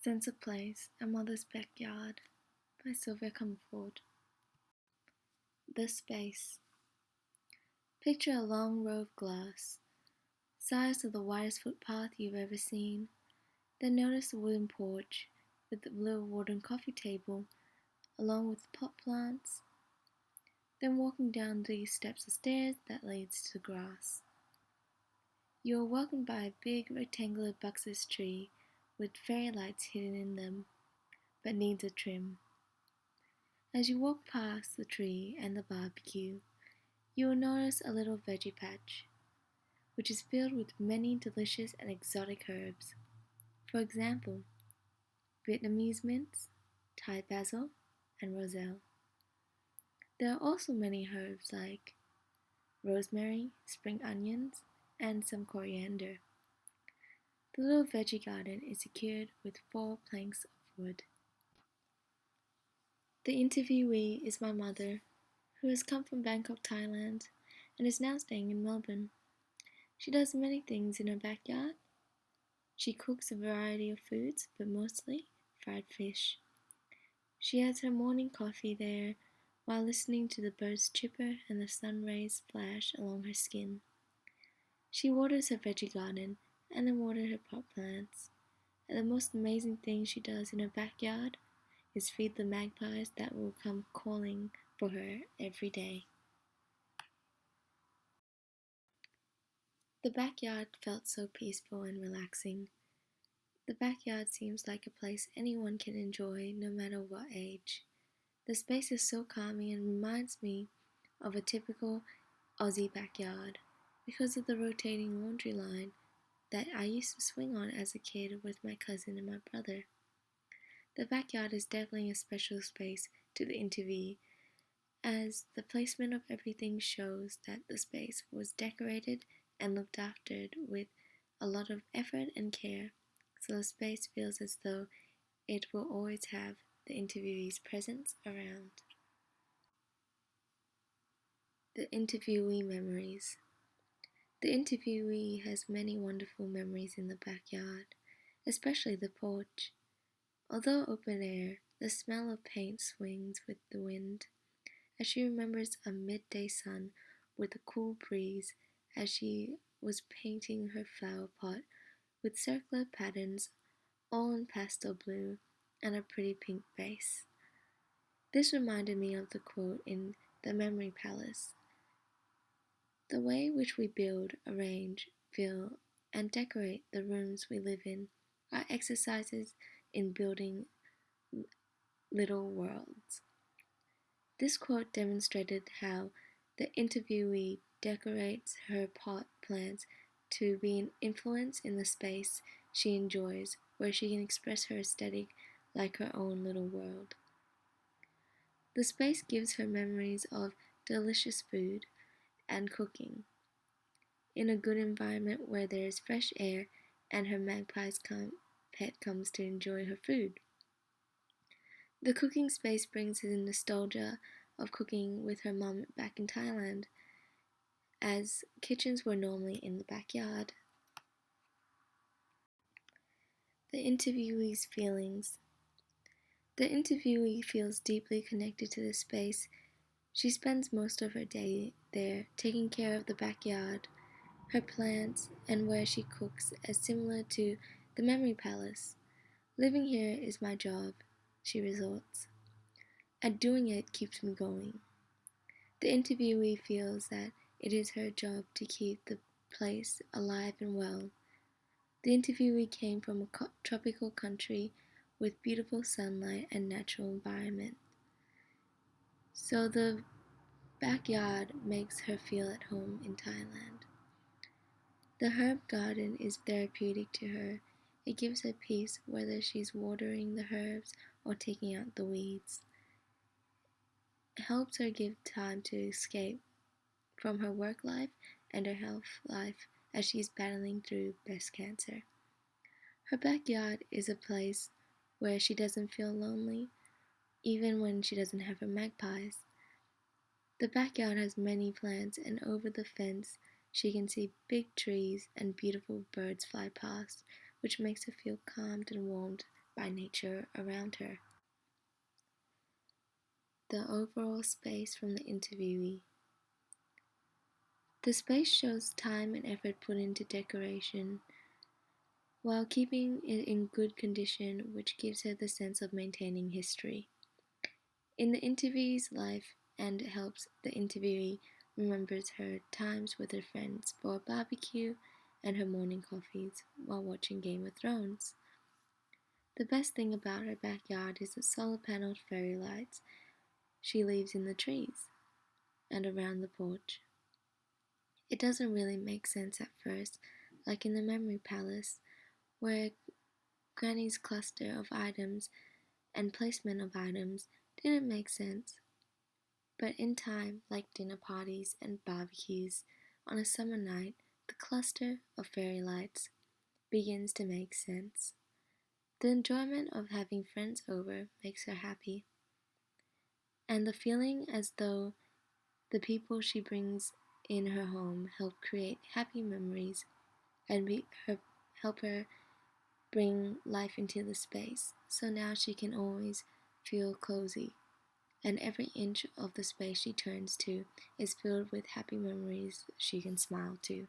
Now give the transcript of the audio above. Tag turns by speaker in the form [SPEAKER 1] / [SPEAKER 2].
[SPEAKER 1] Sense of Place, A Mother's Backyard by Sylvia Comerford. The Space. Picture a long row of glass, size of the widest footpath you've ever seen. Then notice the wooden porch with the little wooden coffee table along with pot plants. Then walking down these steps of stairs that leads to the grass. You are welcomed by a big rectangular buxus tree with fairy lights hidden in them, but needs a trim. As you walk past the tree and the barbecue, you will notice a little veggie patch, which is filled with many delicious and exotic herbs. For example, Vietnamese mints, Thai basil, and roselle. There are also many herbs like rosemary, spring onions, and some coriander. The little veggie garden is secured with 4 planks of wood. The interviewee is my mother, who has come from Bangkok, Thailand, and is now staying in Melbourne. She does many things in her backyard. She cooks a variety of foods, but mostly fried fish. She has her morning coffee there while listening to the birds chipper and the sun rays splash along her skin. She waters her veggie garden and then waters her pot plants. And the most amazing thing she does in her backyard is feed the magpies that will come calling for her every day. The backyard felt so peaceful and relaxing. The backyard seems like a place anyone can enjoy no matter what age. The space is so calming and reminds me of a typical Aussie backyard because of the rotating laundry line that I used to swing on as a kid with my cousin and my brother. The backyard is definitely a special space to the interviewee, as the placement of everything shows that the space was decorated and looked after with a lot of effort and care, so the space feels as though it will always have the interviewee's presence around. The interviewee memories. The interviewee has many wonderful memories in the backyard, especially the porch. Although open air, the smell of paint swings with the wind, as she remembers a midday sun with a cool breeze as she was painting her flower pot with circular patterns all in pastel blue and a pretty pink base. This reminded me of the quote in The Memory Palace. The way in which we build, arrange, fill, and decorate the rooms we live in are exercises in building little worlds. This quote demonstrated how the interviewee decorates her pot plants to be an influence in the space she enjoys, where she can express her aesthetic like her own little world. The space gives her memories of delicious food and cooking in a good environment where there is fresh air and her pet comes to enjoy her food. The cooking space brings in nostalgia of cooking with her mum back in Thailand, as kitchens were normally in the backyard. The interviewee's feelings. The interviewee feels deeply connected to the space. She spends most of her day there, taking care of the backyard, her plants, and where she cooks, as similar to the Memory Palace. Living here is my job, she resorts, and doing it keeps me going. The interviewee feels that it is her job to keep the place alive and well. The interviewee came from a tropical country with beautiful sunlight and natural environment, so the backyard makes her feel at home in Thailand. The herb garden is therapeutic to her. It gives her peace whether she's watering the herbs or taking out the weeds. It helps her give time to escape from her work life and her health life as she's battling through breast cancer. Her backyard is a place where she doesn't feel lonely, even when she doesn't have her magpies. The backyard has many plants, and over the fence she can see big trees and beautiful birds fly past, which makes her feel calmed and warmed by nature around her. The overall space from the interviewee. The space shows time and effort put into decoration, while keeping it in good condition, which gives her the sense of maintaining history in the interviewee's life and helps the interviewee remembers her times with her friends for a barbecue and her morning coffees while watching Game of Thrones. The best thing about her backyard is the solar-paneled fairy lights she leaves in the trees and around the porch. It doesn't really make sense at first, like in the Memory Palace, where Granny's cluster of items and placement of items didn't make sense. But in time, like dinner parties and barbecues on a summer night, the cluster of fairy lights begins to make sense. The enjoyment of having friends over makes her happy, and the feeling as though the people she brings in her home help create happy memories and help her bring life into the space. So now she can always feel cozy, and every inch of the space she turns to is filled with happy memories she can smile to.